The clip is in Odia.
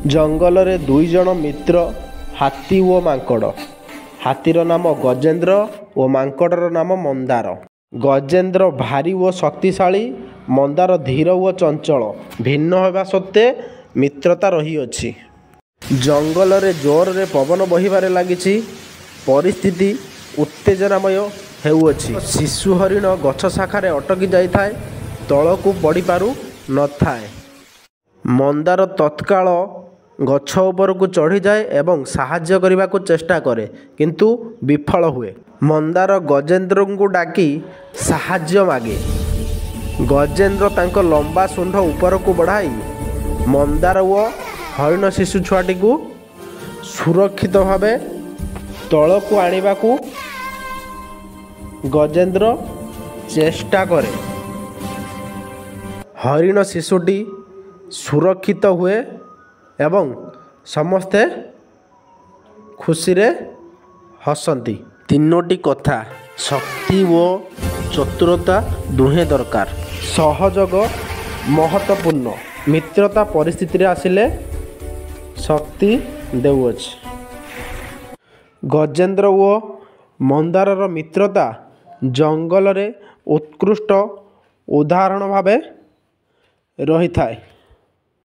ଜଙ୍ଗଲରେ ଦୁଇ ଜଣ ମିତ୍ର ହାତୀ ଓ ମାଙ୍କଡ଼। ହାତୀର ନାମ ଗଜେନ୍ଦ୍ର ଓ ମାଙ୍କଡ଼ର ନାମ ମନ୍ଦାର। ଗଜେନ୍ଦ୍ର ଭାରୀ ଓ ଶକ୍ତିଶାଳୀ, ମନ୍ଦାର ଧୀର ଓ ଚଞ୍ଚଳ। ଭିନ୍ନ ହେବା ସତ୍ତ୍ୱେ ମିତ୍ରତା ରହିଅଛି। ଜଙ୍ଗଲରେ ଜୋରରେ ପବନ ବହିବାରେ ଲାଗିଛି। ପରିସ୍ଥିତି ଉତ୍ତେଜନାମୟ ହେଉଅଛି। ଶିଶୁ ହରିଣ ଗଛ ଶାଖାରେ ଅଟକି ଯାଇଥାଏ, ତଳକୁ ପଡ଼ିପାରୁ ନଥାଏ। ମନ୍ଦାର ତତ୍କାଳ ଗଛ ଉପରକୁ ଚଢ଼ିଯାଏ ଏବଂ ସାହାଯ୍ୟ କରିବାକୁ ଚେଷ୍ଟା କରେ, କିନ୍ତୁ ବିଫଳ ହୁଏ। ମନ୍ଦାର ଗଜେନ୍ଦ୍ରଙ୍କୁ ଡାକି ସାହାଯ୍ୟ ମାଗେ। ଗଜେନ୍ଦ୍ର ତାଙ୍କ ଲମ୍ବା ଶୁଣ୍ଢ ଉପରକୁ ବଢ଼ାଇ ମନ୍ଦାର ଓ ହରିଣ ଶିଶୁ ଛୁଆଟିକୁ ସୁରକ୍ଷିତ ଭାବେ ତଳକୁ ଆଣିବାକୁ ଗଜେନ୍ଦ୍ର ଚେଷ୍ଟା କରେ। ହରିଣ ଶିଶୁଟି ସୁରକ୍ଷିତ ହୁଏ ଏବଂ ସମସ୍ତେ ଖୁସିରେ ହସନ୍ତି। ତିନୋଟି କଥା, ଶକ୍ତି ଓ ଚତୁରତା ଦୁହେଁ ଦରକାର। ସହଯୋଗ ମହତ୍ତ୍ୱପୂର୍ଣ୍ଣ। ମିତ୍ରତା ପରିସ୍ଥିତିରେ ଆସିଲେ ଶକ୍ତି ଦେଉଅଛି। ଗଜେନ୍ଦ୍ର ଓ ମନ୍ଦାରର ମିତ୍ରତା ଜଙ୍ଗଲରେ ଉତ୍କୃଷ୍ଟ ଉଦାହରଣ ଭାବେ ରହିଥାଏ।